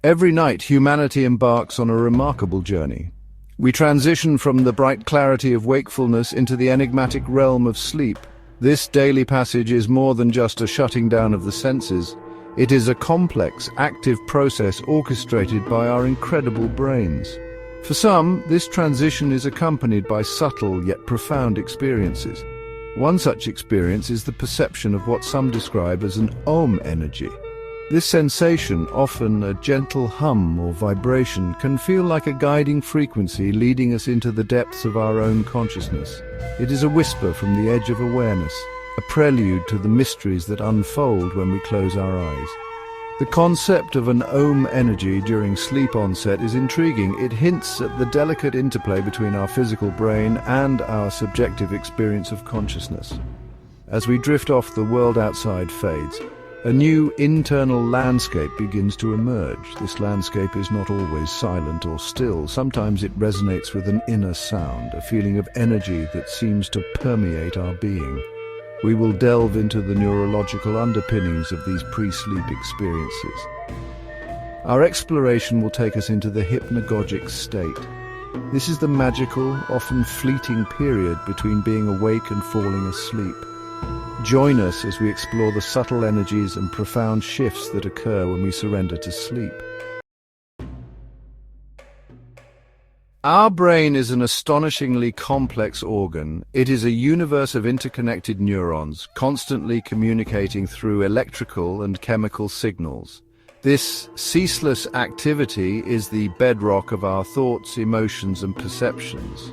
Every night, humanity embarks on a remarkable journey. We transition from the bright clarity of wakefulness into the enigmatic realm of sleep. This daily passage is more than just a shutting down of the senses. It is a complex, active process orchestrated by our incredible brains. For some, this transition is accompanied by subtle yet profound experiences. One such experience is the perception of what some describe as an Om energy. This sensation, often a gentle hum or vibration, can feel like a guiding frequency leading us into the depths of our own consciousness. It is a whisper from the edge of awareness, a prelude to the mysteries that unfold when we close our eyes. The concept of an Om energy during sleep onset is intriguing. It hints at the delicate interplay between our physical brain and our subjective experience of consciousness. As we drift off, the world outside fades. A new internal landscape begins to emerge. This landscape is not always silent or still. Sometimes it resonates with an inner sound, a feeling of energy that seems to permeate our being. We will delve into the neurological underpinnings of these pre-sleep experiences. Our exploration will take us into the hypnagogic state. This is the magical, often fleeting period between being awake and falling asleep. Join us as we explore the subtle energies and profound shifts that occur when we surrender to sleep. Our brain is an astonishingly complex organ. It is a universe of interconnected neurons, constantly communicating through electrical and chemical signals. This ceaseless activity is the bedrock of our thoughts, emotions, and perceptions.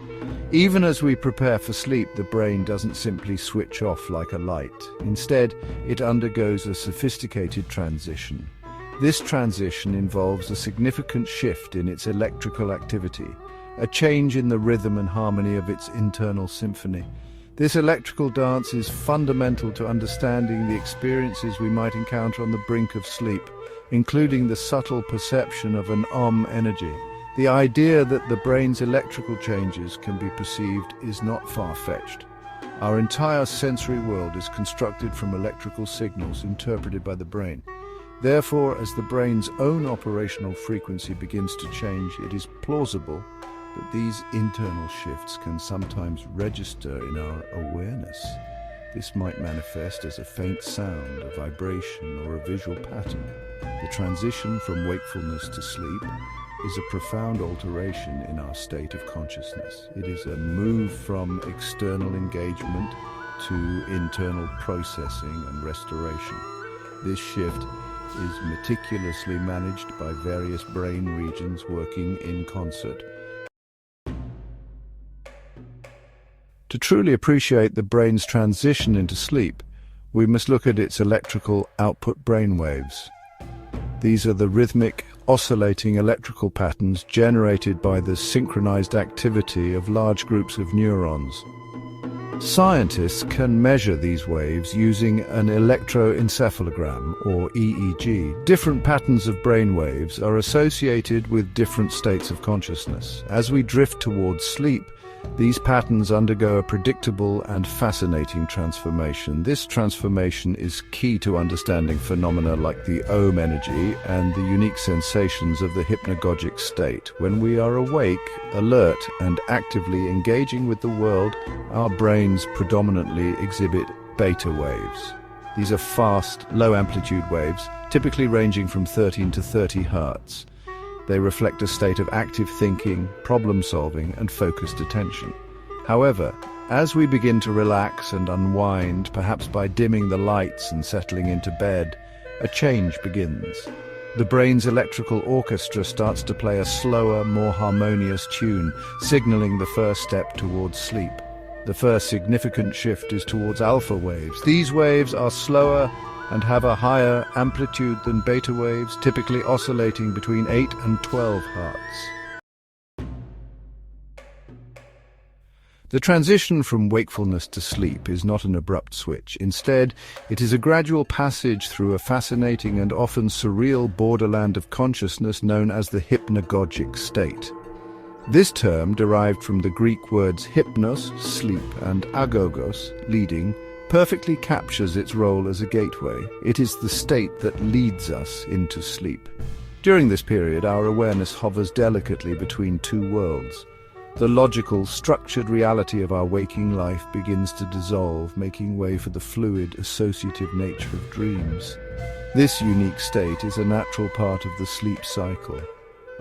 Even as we prepare for sleep, the brain doesn't simply switch off like a light. Instead, it undergoes a sophisticated transition. This transition involves a significant shift in its electrical activity, a change in the rhythm and harmony of its internal symphony. This electrical dance is fundamental to understanding the experiences we might encounter on the brink of sleep, including the subtle perception of an Om energy. The idea that the brain's electrical changes can be perceived is not far-fetched. Our entire sensory world is constructed from electrical signals interpreted by the brain. Therefore, as the brain's own operational frequency begins to change, it is plausible that these internal shifts can sometimes register in our awareness. This might manifest as a faint sound, a vibration, or a visual pattern. The transition from wakefulness to sleep is a profound alteration in our state of consciousness. It is a move from external engagement to internal processing and restoration. This shift is meticulously managed by various brain regions working in concert. To truly appreciate the brain's transition into sleep, we must look at its electrical output brainwaves. These are the rhythmic, oscillating electrical patterns generated by the synchronized activity of large groups of neurons. Scientists can measure these waves using an electroencephalogram, or EEG. Different patterns of brain waves are associated with different states of consciousness. As we drift towards sleep, these patterns undergo a predictable and fascinating transformation. This transformation is key to understanding phenomena like the Om energy and the unique sensations of the hypnagogic state. When we are awake, alert, and actively engaging with the world, our brains predominantly exhibit beta waves. These are fast, low-amplitude waves, typically ranging from 13 to 30 Hz. They reflect a state of active thinking, problem-solving, and focused attention. However, as we begin to relax and unwind, perhaps by dimming the lights and settling into bed, a change begins. The brain's electrical orchestra starts to play a slower, more harmonious tune, signaling the first step towards sleep. The first significant shift is towards alpha waves. These waves are slower and have a higher amplitude than beta waves, typically oscillating between 8 and 12 Hz. The transition from wakefulness to sleep is not an abrupt switch. Instead, it is a gradual passage through a fascinating and often surreal borderland of consciousness known as the hypnagogic state. This term, derived from the Greek words hypnos, sleep, and agogos, leading, perfectly captures its role as a gateway. It is the state that leads us into sleep. During this period, our awareness hovers delicately between two worlds. The logical, structured reality of our waking life begins to dissolve, making way for the fluid, associative nature of dreams. This unique state is a natural part of the sleep cycle.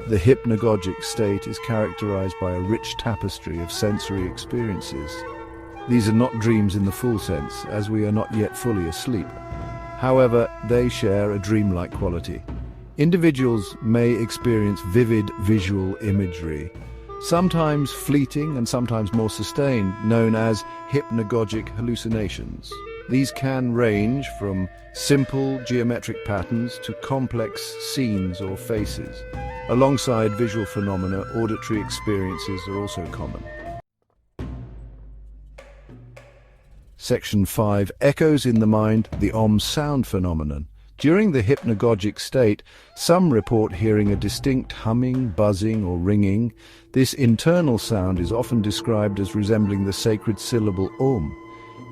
The hypnagogic state is characterized by a rich tapestry of sensory experiences. These are not dreams in the full sense, as we are not yet fully asleep. However, they share a dreamlike quality. Individuals may experience vivid visual imagery, sometimes fleeting and sometimes more sustained, known as hypnagogic hallucinations. These can range from simple geometric patterns to complex scenes or faces. Alongside visual phenomena, auditory experiences are also common. Section 5. Echoes in the mind, the sound phenomenon. During the hypnagogic state, some report hearing a distinct humming, buzzing, or ringing. This internal sound is often described as resembling the sacred syllable Om.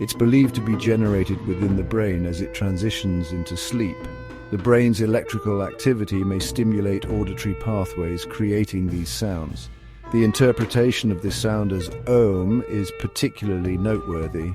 It's believed to be generated within the brain as it transitions into sleep. The brain's electrical activity may stimulate auditory pathways, creating these sounds. The interpretation of this sound as Om is particularly noteworthy.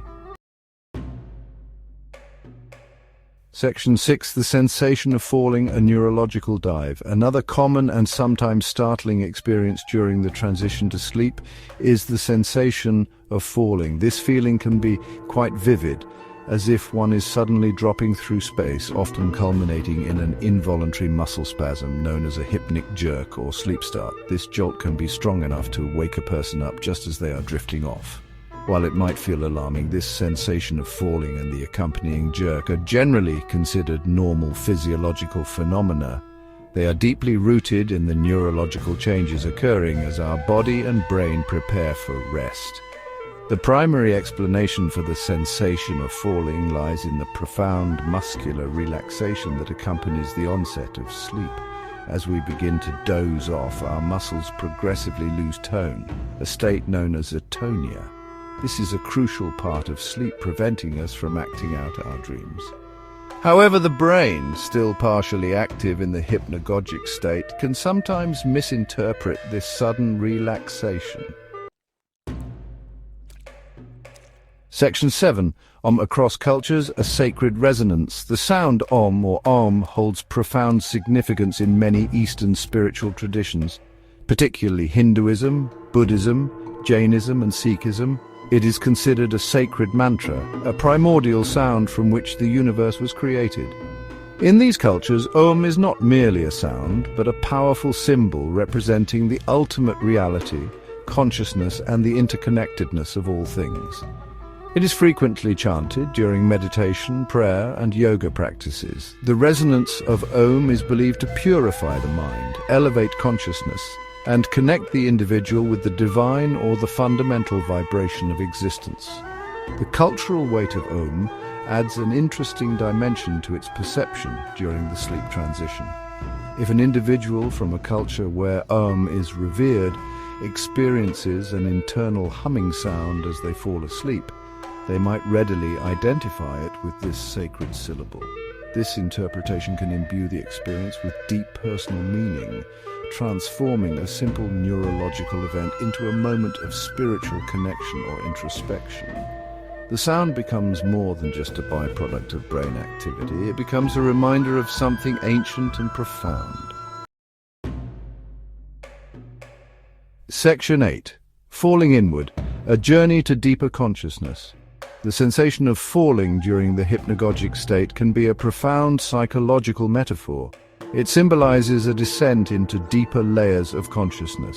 Section 6. The sensation of falling, a neurological dive. Another common and sometimes startling experience during the transition to sleep is the sensation of falling. This feeling can be quite vivid, as if one is suddenly dropping through space, often culminating in an involuntary muscle spasm known as a hypnic jerk or sleep start. This jolt can be strong enough to wake a person up just as they are drifting off. While it might feel alarming, this sensation of falling and the accompanying jerk are generally considered normal physiological phenomena. They are deeply rooted in the neurological changes occurring as our body and brain prepare for rest. The primary explanation for the sensation of falling lies in the profound muscular relaxation that accompanies the onset of sleep. As we begin to doze off, our muscles progressively lose tone, a state known as atonia. This is a crucial part of sleep, preventing us from acting out our dreams. However, the brain, still partially active in the hypnagogic state, can sometimes misinterpret this sudden relaxation. Section 7. Across cultures, a sacred resonance. The sound or Om holds profound significance in many Eastern spiritual traditions, particularly Hinduism, Buddhism, Jainism and Sikhism. It is considered a sacred mantra, a primordial sound from which the universe was created. In these cultures, Om is not merely a sound, but a powerful symbol representing the ultimate reality, consciousness, and the interconnectedness of all things. It is frequently chanted during meditation, prayer, and yoga practices. The resonance of Om is believed to purify the mind, elevate consciousness, and connect the individual with the divine or the fundamental vibration of existence. The cultural weight of Om adds an interesting dimension to its perception during the sleep transition. If an individual from a culture where Om is revered experiences an internal humming sound as they fall asleep, they might readily identify it with this sacred syllable. This interpretation can imbue the experience with deep personal meaning, transforming a simple neurological event into a moment of spiritual connection or introspection. The sound becomes more than just a byproduct of brain activity. It becomes a reminder of something ancient and profound. Section 8. Falling inward, a journey to deeper consciousness. The sensation of falling during the hypnagogic state can be a profound psychological metaphor. It symbolizes a descent into deeper layers of consciousness.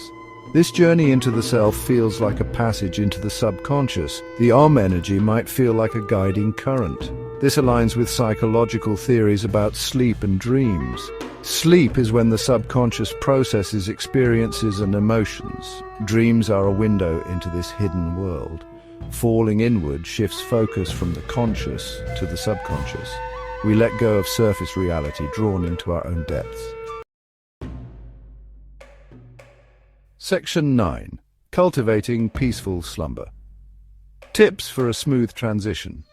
This journey into the self feels like a passage into the subconscious. The Om energy might feel like a guiding current. This aligns with psychological theories about sleep and dreams. Sleep is when the subconscious processes experiences and emotions. Dreams are a window into this hidden world. Falling inward shifts focus from the conscious to the subconscious. We let go of surface reality, drawn into our own depths. Section 9. Cultivating peaceful slumber. Tips for a smooth transition.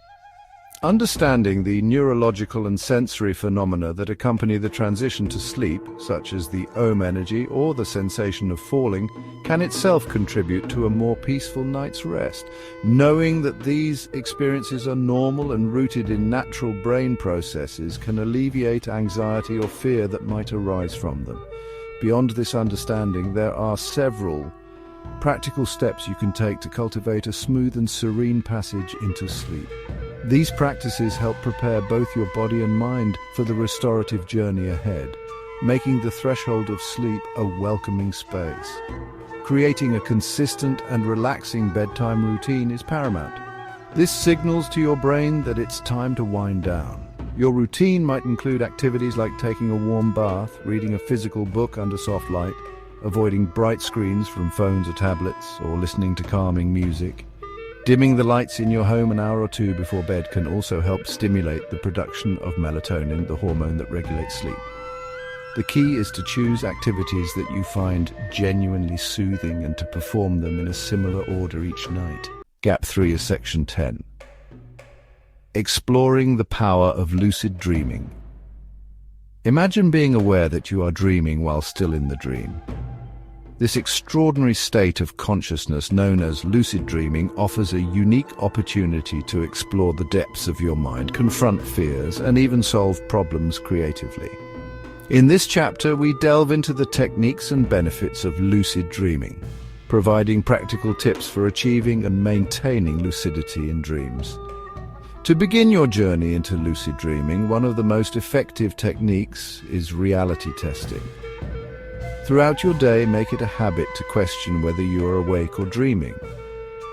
Understanding the neurological and sensory phenomena that accompany the transition to sleep, such as the OM energy or the sensation of falling, can itself contribute to a more peaceful night's rest. Knowing that these experiences are normal and rooted in natural brain processes can alleviate anxiety or fear that might arise from them. Beyond this understanding, there are several practical steps you can take to cultivate a smooth and serene passage into sleep. These practices help prepare both your body and mind for the restorative journey ahead, making the threshold of sleep a welcoming space. Creating a consistent and relaxing bedtime routine is paramount. This signals to your brain that it's time to wind down. Your routine might include activities like taking a warm bath, reading a physical book under soft light, avoiding bright screens from phones or tablets, or listening to calming music. Dimming the lights in your home an hour or two before bed can also help stimulate the production of melatonin, the hormone that regulates sleep. The key is to choose activities that you find genuinely soothing and to perform them in a similar order each night. Gap 3 is section 10. Exploring the power of lucid dreaming. Imagine being aware that you are dreaming while still in the dream. This extraordinary state of consciousness known as lucid dreaming offers a unique opportunity to explore the depths of your mind, confront fears, and even solve problems creatively. In this chapter, we delve into the techniques and benefits of lucid dreaming, providing practical tips for achieving and maintaining lucidity in dreams. To begin your journey into lucid dreaming, one of the most effective techniques is reality testing. Throughout your day, make it a habit to question whether you are awake or dreaming.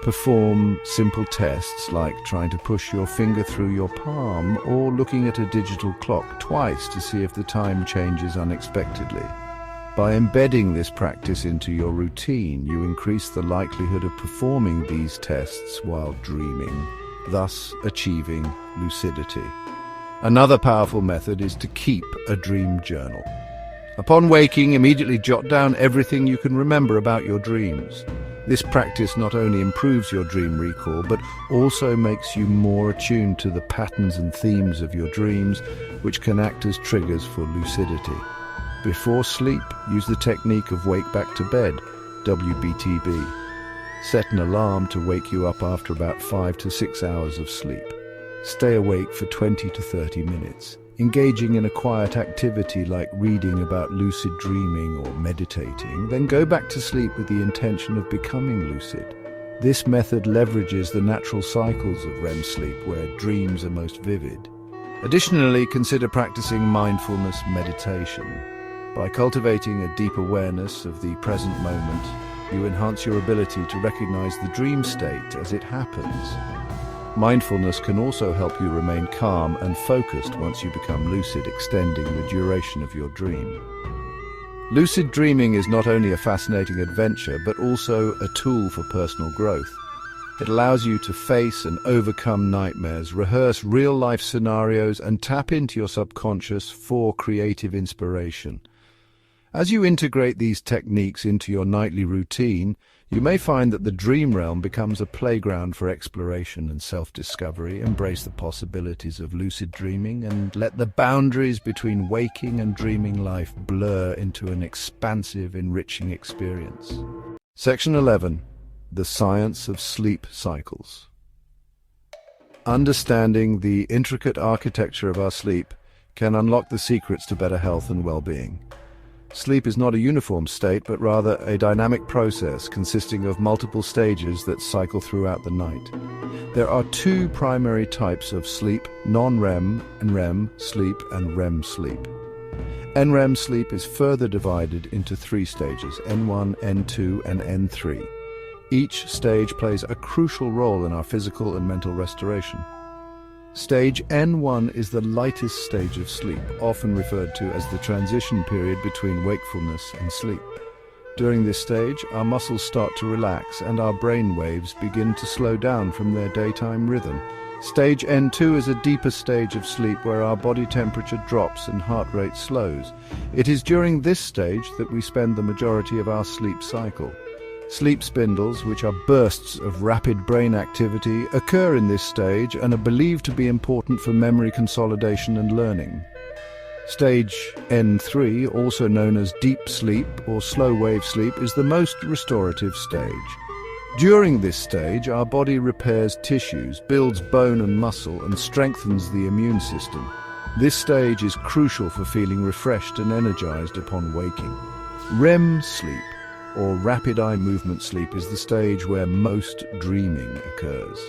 Perform simple tests like trying to push your finger through your palm or looking at a digital clock twice to see if the time changes unexpectedly. By embedding this practice into your routine, you increase the likelihood of performing these tests while dreaming, thus achieving lucidity. Another powerful method is to keep a dream journal. Upon waking, immediately jot down everything you can remember about your dreams. This practice not only improves your dream recall, but also makes you more attuned to the patterns and themes of your dreams, which can act as triggers for lucidity. Before sleep, use the technique of wake back to bed, WBTB. Set an alarm to wake you up after about 5 to 6 hours of sleep. Stay awake for 20 to 30 minutes. Engaging in a quiet activity like reading about lucid dreaming or meditating, then go back to sleep with the intention of becoming lucid. This method leverages the natural cycles of REM sleep where dreams are most vivid. Additionally, consider practicing mindfulness meditation. By cultivating a deep awareness of the present moment, you enhance your ability to recognize the dream state as it happens. Mindfulness can also help you remain calm and focused once you become lucid, extending the duration of your dream. Lucid dreaming is not only a fascinating adventure, but also a tool for personal growth. It allows you to face and overcome nightmares, rehearse real-life scenarios, and tap into your subconscious for creative inspiration. As you integrate these techniques into your nightly routine, you may find that the dream realm becomes a playground for exploration and self-discovery. Embrace the possibilities of lucid dreaming and let the boundaries between waking and dreaming life blur into an expansive, enriching experience. Section 11. The Science of Sleep Cycles. Understanding the intricate architecture of our sleep can unlock the secrets to better health and well-being. Sleep is not a uniform state, but rather a dynamic process consisting of multiple stages that cycle throughout the night. There are two primary types of sleep: non-REM and REM sleep and REM sleep. NREM sleep is further divided into three stages: N1, N2, and N3. Each stage plays a crucial role in our physical and mental restoration. Stage N1 is the lightest stage of sleep, often referred to as the transition period between wakefulness and sleep. During this stage, our muscles start to relax and our brain waves begin to slow down from their daytime rhythm. Stage N2 is a deeper stage of sleep where our body temperature drops and heart rate slows. It is during this stage that we spend the majority of our sleep cycle. Sleep spindles, which are bursts of rapid brain activity, occur in this stage and are believed to be important for memory consolidation and learning. Stage N3, also known as deep sleep or slow-wave sleep, is the most restorative stage. During this stage, our body repairs tissues, builds bone and muscle, and strengthens the immune system. This stage is crucial for feeling refreshed and energized upon waking. REM sleep, or rapid eye movement sleep, is the stage where most dreaming occurs.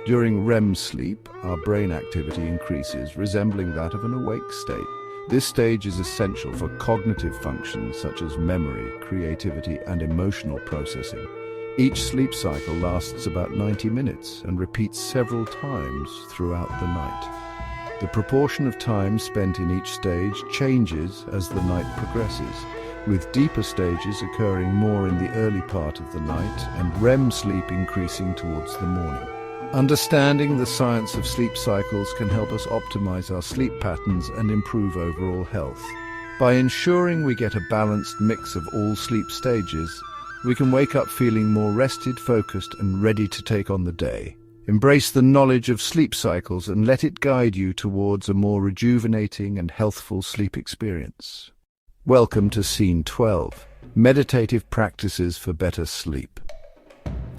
During REM sleep, our brain activity increases, resembling that of an awake state. This stage is essential for cognitive functions such as memory, creativity, and emotional processing. Each sleep cycle lasts about 90 minutes and repeats several times throughout the night. The proportion of time spent in each stage changes as the night progresses, with deeper stages occurring more in the early part of the night and REM sleep increasing towards the morning. Understanding the science of sleep cycles can help us optimize our sleep patterns and improve overall health. By ensuring we get a balanced mix of all sleep stages, we can wake up feeling more rested, focused, and ready to take on the day. Embrace the knowledge of sleep cycles and let it guide you towards a more rejuvenating and healthful sleep experience. Welcome to Scene 12, Meditative Practices for Better Sleep.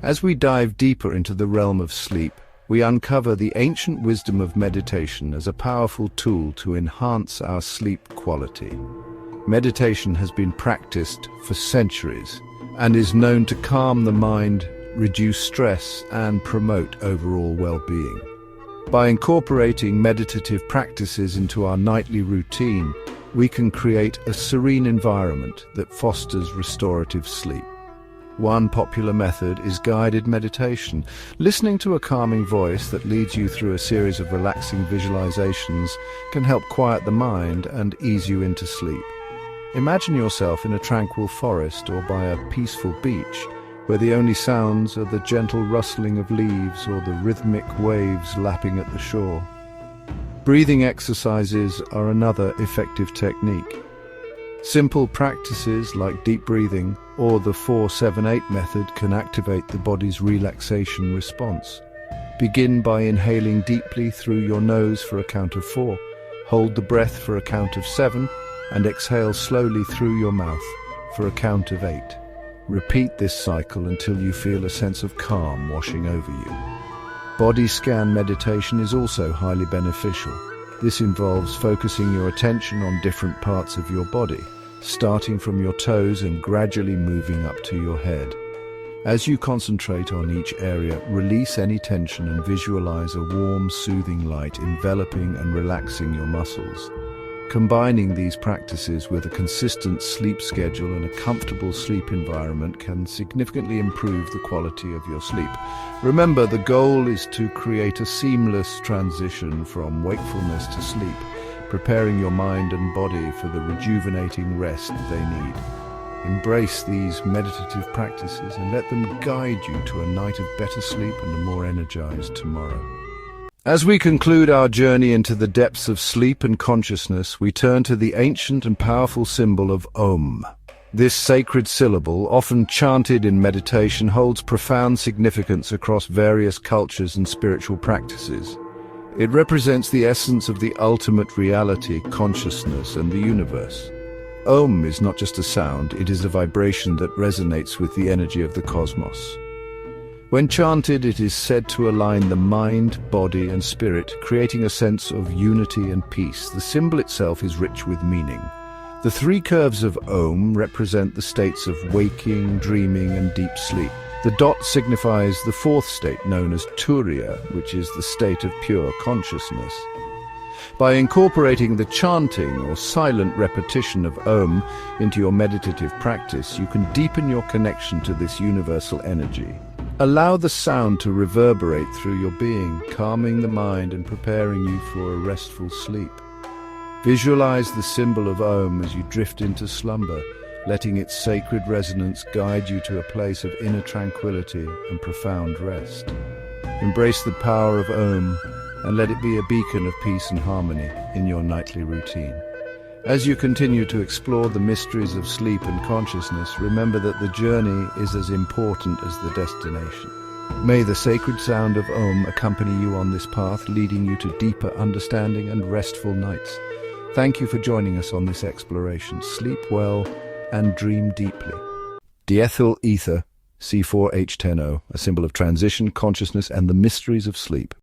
As we dive deeper into the realm of sleep, we uncover the ancient wisdom of meditation as a powerful tool to enhance our sleep quality. Meditation has been practiced for centuries and is known to calm the mind, reduce stress, and promote overall well-being. By incorporating meditative practices into our nightly routine, we can create a serene environment that fosters restorative sleep. One popular method is guided meditation. Listening to a calming voice that leads you through a series of relaxing visualizations can help quiet the mind and ease you into sleep. Imagine yourself in a tranquil forest or by a peaceful beach, where the only sounds are the gentle rustling of leaves or the rhythmic waves lapping at the shore. Breathing exercises are another effective technique. Simple practices like deep breathing or the 4-7-8 method can activate the body's relaxation response. Begin by inhaling deeply through your nose for a count of 4, hold the breath for a count of 7, and exhale slowly through your mouth for a count of 8. Repeat this cycle until you feel a sense of calm washing over you. Body scan meditation is also highly beneficial. This involves focusing your attention on different parts of your body, starting from your toes and gradually moving up to your head. As you concentrate on each area, release any tension and visualize a warm, soothing light enveloping and relaxing your muscles. Combining these practices with a consistent sleep schedule and a comfortable sleep environment can significantly improve the quality of your sleep. Remember, the goal is to create a seamless transition from wakefulness to sleep, preparing your mind and body for the rejuvenating rest they need. Embrace these meditative practices and let them guide you to a night of better sleep and a more energized tomorrow. As we conclude our journey into the depths of sleep and consciousness, we turn to the ancient and powerful symbol of Om. This sacred syllable, often chanted in meditation, holds profound significance across various cultures and spiritual practices. It represents the essence of the ultimate reality, consciousness, and the universe. Om is not just a sound, it is a vibration that resonates with the energy of the cosmos. When chanted, it is said to align the mind, body, and spirit, creating a sense of unity and peace. The symbol itself is rich with meaning. The 3 curves of Om represent the states of waking, dreaming, and deep sleep. The dot signifies the 4th state, known as Turiya, which is the state of pure consciousness. By incorporating the chanting or silent repetition of Om into your meditative practice, you can deepen your connection to this universal energy. Allow the sound to reverberate through your being, calming the mind and preparing you for a restful sleep. Visualize the symbol of Om as you drift into slumber, letting its sacred resonance guide you to a place of inner tranquility and profound rest. Embrace the power of Om and let it be a beacon of peace and harmony in your nightly routine. As you continue to explore the mysteries of sleep and consciousness, remember that the journey is as important as the destination. May the sacred sound of Om accompany you on this path, leading you to deeper understanding and restful nights. Thank you for joining us on this exploration. Sleep well and dream deeply. Diethyl ether, C4H10O, a symbol of transition, consciousness, and the mysteries of sleep.